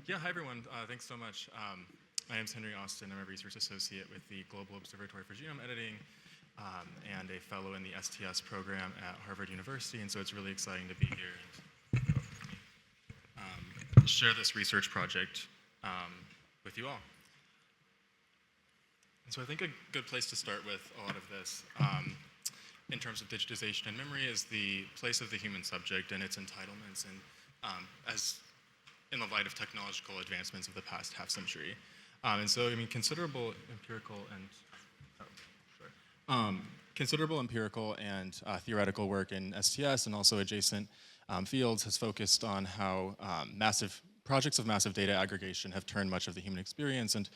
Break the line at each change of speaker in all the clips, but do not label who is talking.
Yeah, hi everyone. Thanks so much. My name is Henry Austin. I'm a research associate with the Global Observatory for Genome Editing and a fellow in the STS program at Harvard University. And so it's really exciting to be here and share this research project with you all. And so I think a good place to start with a lot of this in terms of digitization and memory is the place of the human subject and its entitlements and as in the light of technological advancements of the past half century. And so, I mean, considerable empirical and theoretical work in STS and also adjacent fields has focused on how projects of massive data aggregation have turned much of the human experience and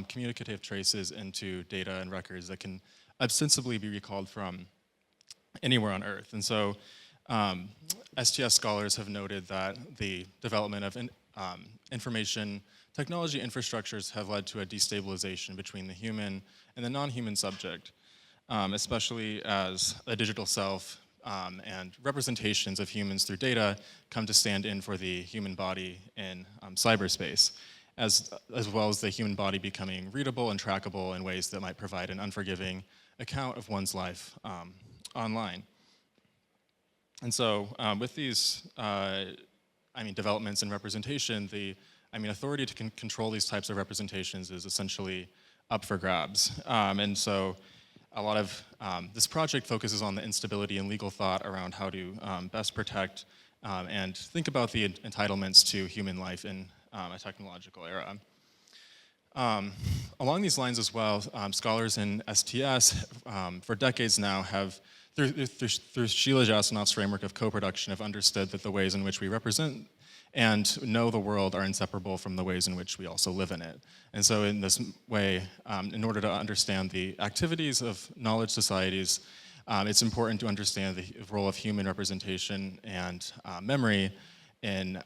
communicative traces into data and records that can ostensibly be recalled from anywhere on Earth. And so STS scholars have noted that the development of information technology infrastructures have led to a destabilization between the human and the non-human subject, especially as a digital self and representations of humans through data come to stand in for the human body in cyberspace, as well as the human body becoming readable and trackable in ways that might provide an unforgiving account of one's life online. And so with these developments in representation, the authority to control these types of representations is essentially up for grabs. And so a lot of this project focuses on the instability in legal thought around how to best protect and think about the entitlements to human life in a technological era. Along these lines as well, scholars in STS for decades now have, through Sheila Jasanoff's framework of co-production, have understood that the ways in which we represent and know the world are inseparable from the ways in which we also live in it. And so in this way, in order to understand the activities of knowledge societies, it's important to understand the role of human representation and memory in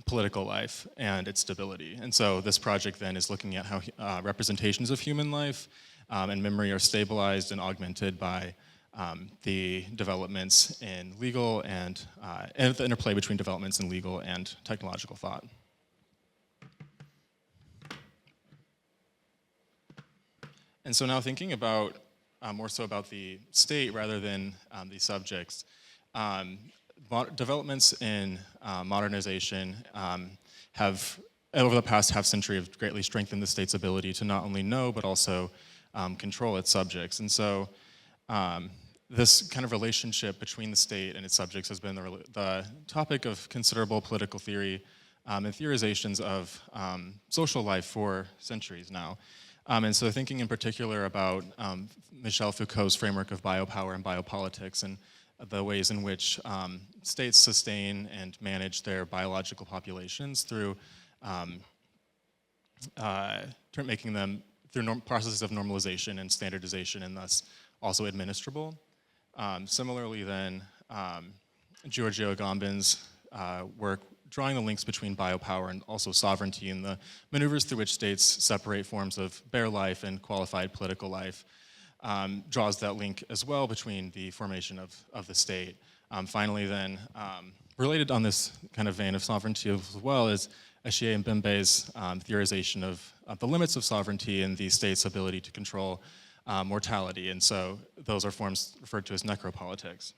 political life and its stability. And so this project then is looking at how representations of human life and memory are stabilized and augmented by the developments in legal and the interplay between developments in legal and technological thought. And so now thinking about more so about the state rather than the subjects, developments in modernization have, over the past half century, have greatly strengthened the state's ability to not only know but also control its subjects. And so this kind of relationship between the state and its subjects has been the topic of considerable political theory and theorizations of social life for centuries now. And so thinking in particular about Michel Foucault's framework of biopower and biopolitics and the ways in which states sustain and manage their biological populations through making them through processes of normalization and standardization and thus also administrable. Similarly then, Giorgio Agamben's work drawing the links between biopower and also sovereignty and the maneuvers through which states separate forms of bare life and qualified political life draws that link as well between the formation of the state. Finally then, related on this kind of vein of sovereignty as well is Achille Mbembe's theorization of the limits of sovereignty and the state's ability to control mortality, and so those are forms referred to as necropolitics.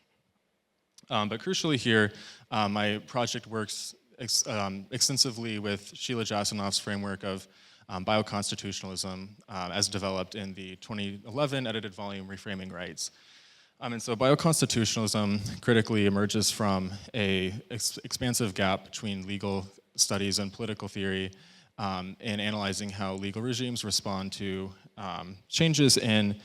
But crucially here, my project works extensively with Sheila Jasanoff's framework of bioconstitutionalism as developed in the 2011 edited volume Reframing Rights. And so bioconstitutionalism critically emerges from an expansive gap between legal studies and political theory in analyzing how legal regimes respond to changes in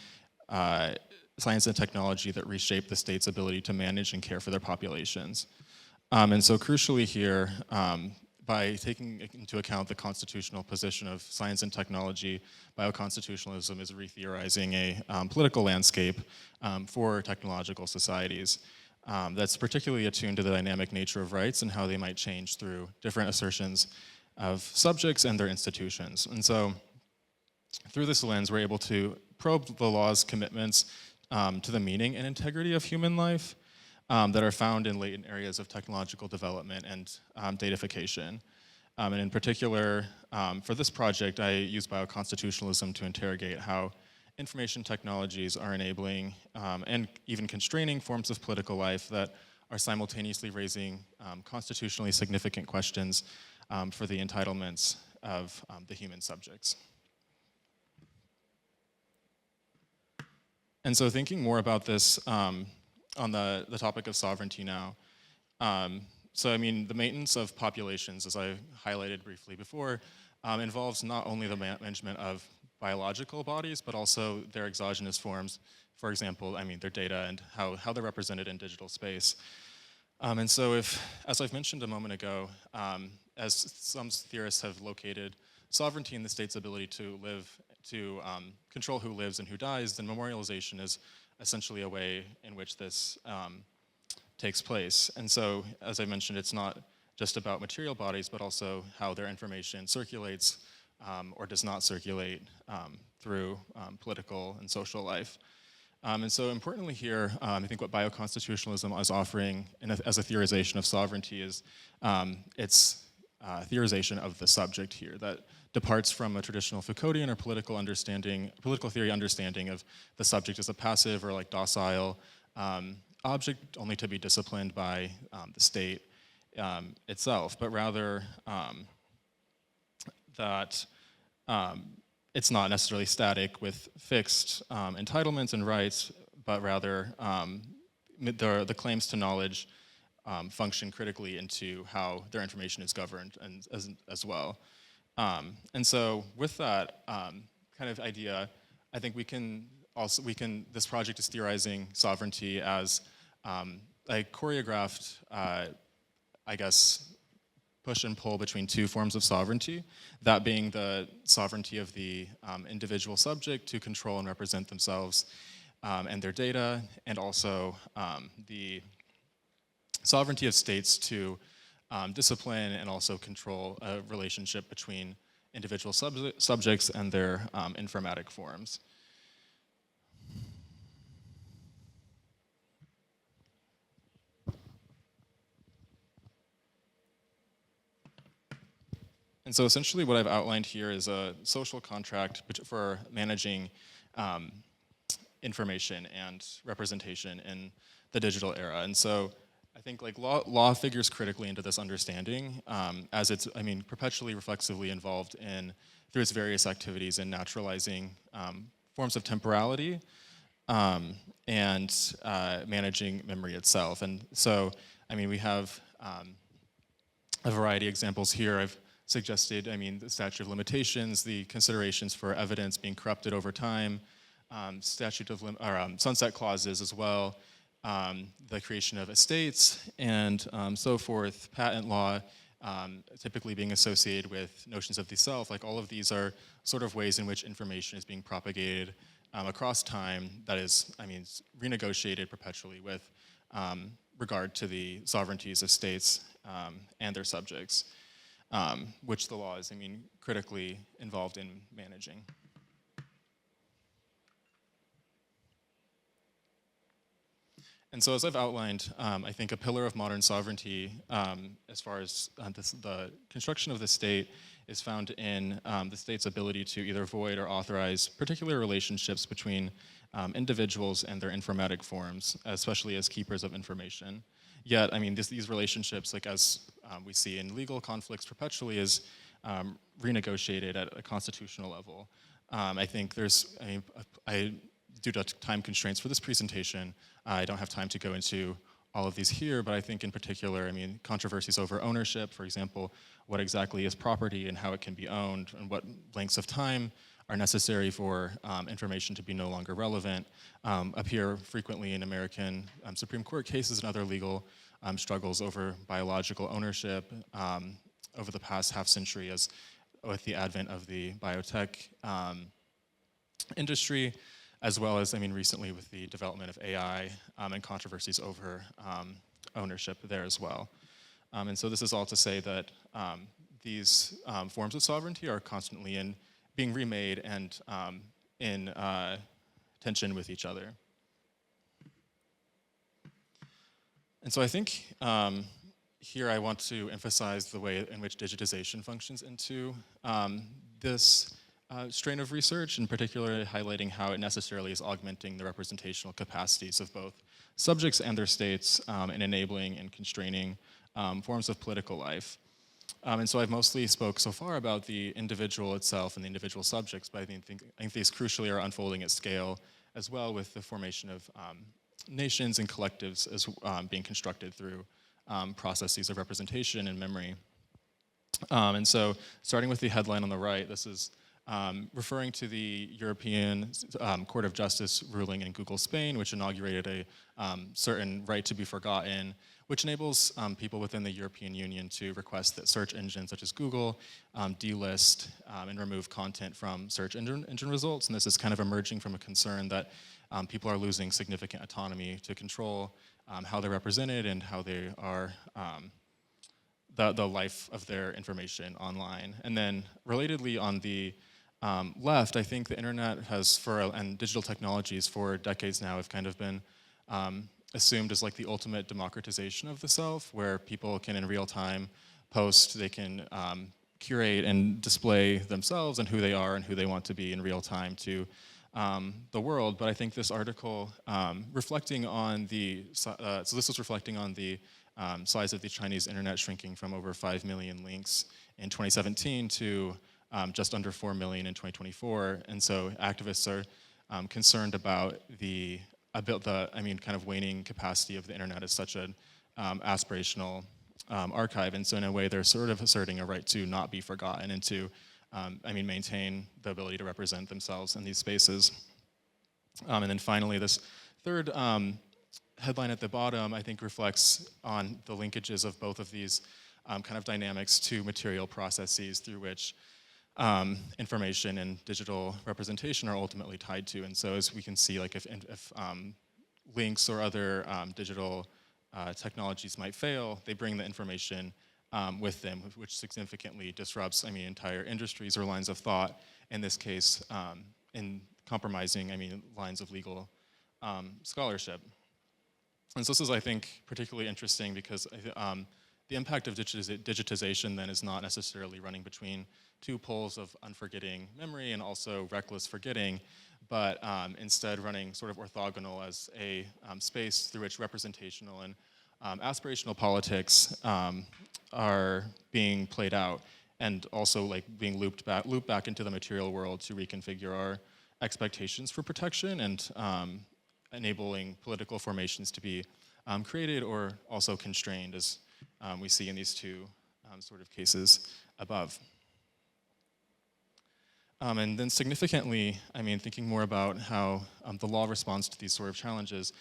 science and technology that reshape the state's ability to manage and care for their populations. And so crucially here, by taking into account the constitutional position of science and technology, bioconstitutionalism is re-theorizing a political landscape for technological societies that's particularly attuned to the dynamic nature of rights and how they might change through different assertions of subjects and their institutions. And so through this lens, we're able to probe the law's commitments to the meaning and integrity of human life that are found in latent areas of technological development and datafication. And in particular, for this project, I use bioconstitutionalism to interrogate how information technologies are enabling and even constraining forms of political life that are simultaneously raising constitutionally significant questions for the entitlements of the human subjects. And so thinking more about this on the topic of sovereignty now, so I mean, the maintenance of populations, as I highlighted briefly before, involves not only the management of biological bodies, but also their exogenous forms. For example, I mean, their data and how they're represented in digital space. And so if, as I've mentioned a moment ago, as some theorists have located sovereignty in the state's ability to control who lives and who dies, then memorialization is essentially a way in which this takes place. And so, as I mentioned, it's not just about material bodies, but also how their information circulates or does not circulate through political and social life. And so importantly here, I think what bioconstitutionalism is offering as a theorization of sovereignty is its theorization of the subject here that departs from a traditional Foucauldian or political theory understanding of the subject as a passive or like docile object only to be disciplined by the state itself, but rather that it's not necessarily static with fixed entitlements and rights, but rather the claims to knowledge function critically into how their information is governed and as well. And so with that kind of idea, I think this project is theorizing sovereignty as a choreographed, I guess, push and pull between two forms of sovereignty, that being the sovereignty of the individual subject to control and represent themselves and their data, and also the sovereignty of states to discipline and also control a relationship between individual subjects and their informatic forms. And so essentially what I've outlined here is a social contract for managing information and representation in the digital era. And so I think like law figures critically into this understanding as it's, I mean, perpetually reflexively involved through its various activities in naturalizing forms of temporality and managing memory itself. And so, I mean, we have a variety of examples here. I've suggested, I mean, the statute of limitations, the considerations for evidence being corrupted over time, sunset clauses as well, the creation of estates, and so forth, patent law, typically being associated with notions of the self. Like all of these are sort of ways in which information is being propagated across time that is, I mean, renegotiated perpetually with regard to the sovereignties of states and their subjects. Which the law is, I mean, critically involved in managing. And so as I've outlined, I think a pillar of modern sovereignty as far as the construction of the state is found in the state's ability to either void or authorize particular relationships between individuals and their informatic forms, especially as keepers of information. Yet, I mean, these relationships, like as we see in legal conflicts perpetually, is renegotiated at a constitutional level. I think there's, due to time constraints for this presentation, I don't have time to go into all of these here, but I think in particular, I mean, controversies over ownership, for example, what exactly is property and how it can be owned, and what lengths of time are necessary for information to be no longer relevant, appear frequently in American Supreme Court cases and other legal struggles over biological ownership over the past half century, as with the advent of the biotech industry, as well as, I mean, recently with the development of AI and controversies over ownership there as well. And so this is all to say that these forms of sovereignty are constantly being remade and in tension with each other. And so I think here I want to emphasize the way in which digitization functions into this strain of research, in particular highlighting how it necessarily is augmenting the representational capacities of both subjects and their states and enabling and constraining forms of political life. And so I've mostly spoke so far about the individual itself and the individual subjects, but I think these crucially are unfolding at scale as well, with the formation of nations and collectives as being constructed through processes of representation and memory. And so starting with the headline on the right, this is referring to the European Court of Justice ruling in Google Spain, which inaugurated a certain right to be forgotten, which enables people within the European Union to request that search engines such as Google delist and remove content from search engine results. And this is kind of emerging from a concern that people are losing significant autonomy to control how they're represented and how they are the life of their information online. And then relatedly on the left, I think the internet has, and digital technologies for decades now have kind of been assumed as like the ultimate democratization of the self, where people can in real time post, they can curate and display themselves and who they are and who they want to be in real time to the world. But I think this article reflecting on the, so this was reflecting on the size of the Chinese internet shrinking from over 5 million links in 2017 to just under 4 million in 2024. And so activists are concerned about the kind of waning capacity of the internet as such an aspirational archive. And so in a way, they're sort of asserting a right to not be forgotten and to, maintain the ability to represent themselves in these spaces. And then finally, this third headline at the bottom, I think, reflects on the linkages of both of these kind of dynamics to material processes through which information and digital representation are ultimately tied to. And so as we can see, like if links or other digital technologies might fail, they bring the information with them, which significantly disrupts, entire industries or lines of thought, in this case, in compromising, lines of legal scholarship. And so this is, I think, particularly interesting because the impact of digitization then is not necessarily running between two poles of unforgetting memory and also reckless forgetting, but instead running sort of orthogonal as a space through which representational and aspirational politics are being played out, and also like being looped back into the material world to reconfigure our expectations for protection and enabling political formations to be created or also constrained, as we see in these two sort of cases above. And then significantly, thinking more about how the law responds to these sort of challenges,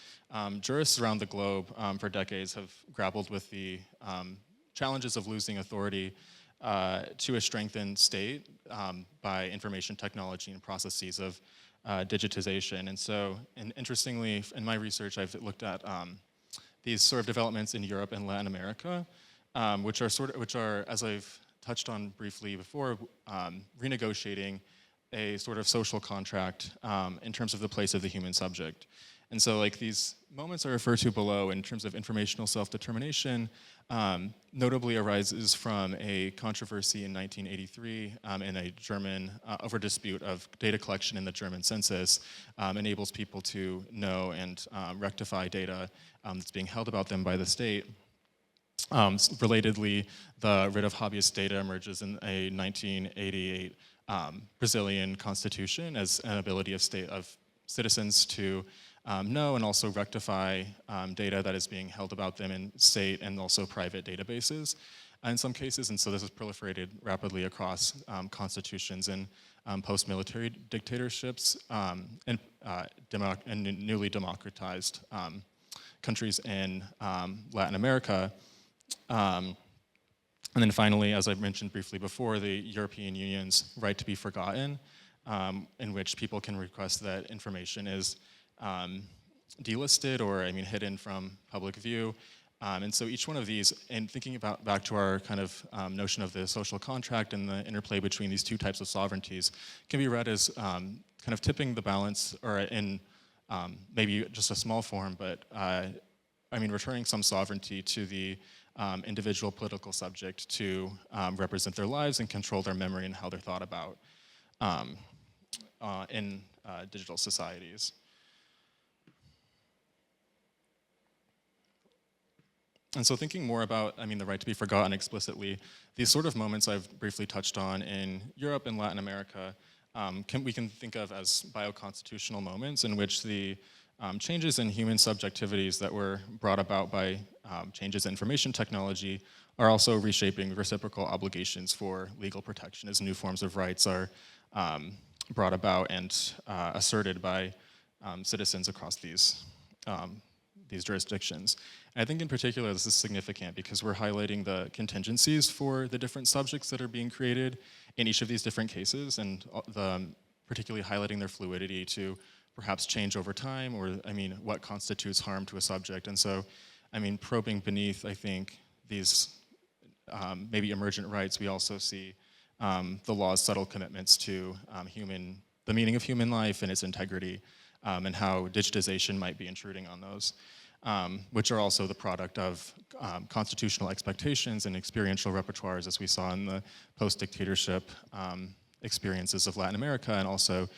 jurists around the globe for decades have grappled with the challenges of losing authority to a strengthened state by information technology and processes of digitization. And so, interestingly, in my research, I've looked at these sort of developments in Europe and Latin America, which are, as I've touched on briefly before, renegotiating a sort of social contract in terms of the place of the human subject. And so like these moments I refer to below in terms of informational self-determination notably arises from a controversy in 1983 in a German, over dispute of data collection in the German census, enables people to know and rectify data that's being held about them by the state. Relatedly, the writ of habeas data emerges in a 1988 Brazilian constitution as an ability of citizens to know and also rectify data that is being held about them in state and also private databases in some cases. And so this has proliferated rapidly across constitutions and post-military dictatorships and newly democratized countries in Latin America. And then finally, as I mentioned briefly before, the European Union's right to be forgotten, in which people can request that information is delisted or hidden from public view. And so each one of these, and thinking about back to our kind of notion of the social contract and the interplay between these two types of sovereignties, can be read as kind of tipping the balance, or in maybe just a small form, but returning some sovereignty to the individual political subject to represent their lives and control their memory and how they're thought about in digital societies. And so thinking more about, the right to be forgotten explicitly, these sort of moments I've briefly touched on in Europe and Latin America, we can think of as bioconstitutional moments in which the changes in human subjectivities that were brought about by changes in information technology are also reshaping reciprocal obligations for legal protection as new forms of rights are brought about and asserted by citizens across these jurisdictions. And I think in particular this is significant because we're highlighting the contingencies for the different subjects that are being created in each of these different cases, and particularly highlighting their fluidity to perhaps change over time, or what constitutes harm to a subject. And so, probing beneath, I think, these maybe emergent rights, we also see the law's subtle commitments to the meaning of human life and its integrity, and how digitization might be intruding on those, which are also the product of constitutional expectations and experiential repertoires, as we saw in the post-dictatorship experiences of Latin America and also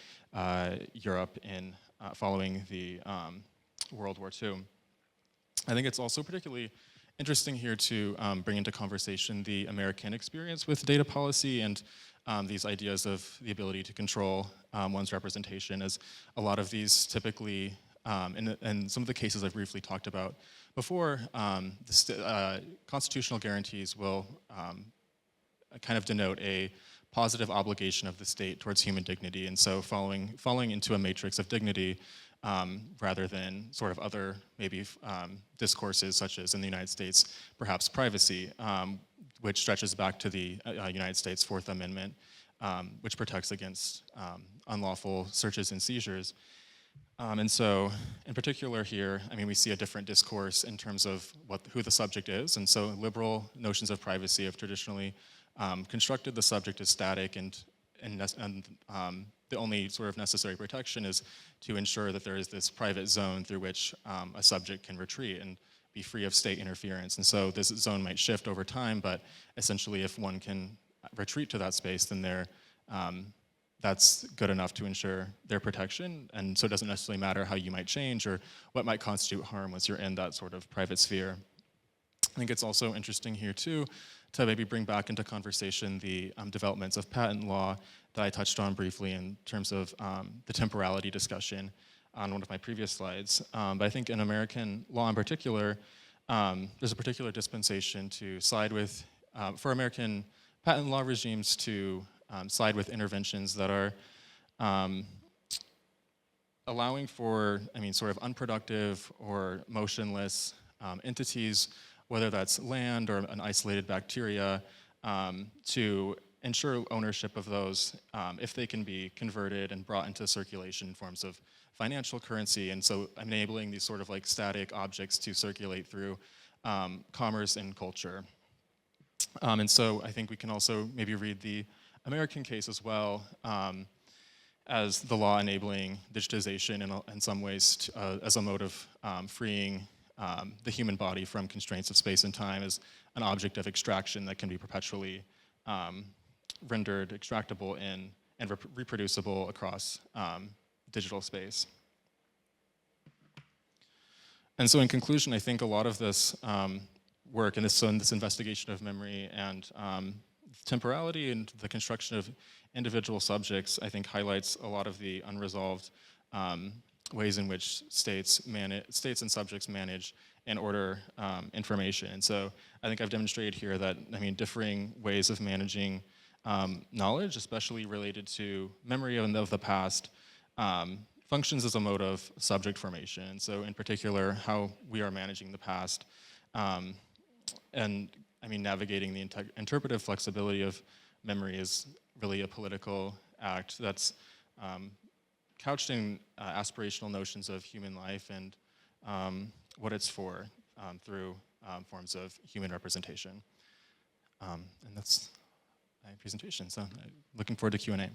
Europe in following the World War II. I think it's also particularly interesting here to bring into conversation the American experience with data policy and these ideas of the ability to control one's representation, as a lot of these typically, and some of the cases I've briefly talked about before, constitutional guarantees will kind of denote a positive obligation of the state towards human dignity, and so falling into a matrix of dignity rather than sort of other maybe discourses such as in the United States, perhaps privacy, which stretches back to the United States Fourth Amendment, which protects against unlawful searches and seizures. And so, in particular here, we see a different discourse in terms of who the subject is, and so liberal notions of privacy have traditionally constructed the subject as static, and the only sort of necessary protection is to ensure that there is this private zone through which a subject can retreat and be free of state interference. And so this zone might shift over time, but essentially if one can retreat to that space, then that's good enough to ensure their protection. And so it doesn't necessarily matter how you might change or what might constitute harm once you're in that sort of private sphere. I think it's also interesting here too to maybe bring back into conversation the developments of patent law that I touched on briefly in terms of the temporality discussion on one of my previous slides. But I think in American law in particular, there's a particular dispensation to side with, for American patent law regimes to side with interventions that are allowing for, sort of unproductive or motionless entities, whether that's land or an isolated bacteria, to ensure ownership of those if they can be converted and brought into circulation in forms of financial currency, and so enabling these sort of like static objects to circulate through commerce and culture. And so I think we can also maybe read the American case as well as the law enabling digitization in some ways as a mode of freeing the human body from constraints of space and time as an object of extraction that can be perpetually rendered extractable and reproducible across digital space. And so in conclusion, I think a lot of this work and this investigation of memory and temporality and the construction of individual subjects, I think highlights a lot of the unresolved ways in which states and subjects manage and order information. And so I think I've demonstrated here that, differing ways of managing knowledge, especially related to memory of the past, functions as a mode of subject formation. And so in particular, how we are managing the past, and navigating the interpretive flexibility of memory is really a political act that's couched in aspirational notions of human life and what it's for through forms of human representation. And that's my presentation, so I'm looking forward to Q&A.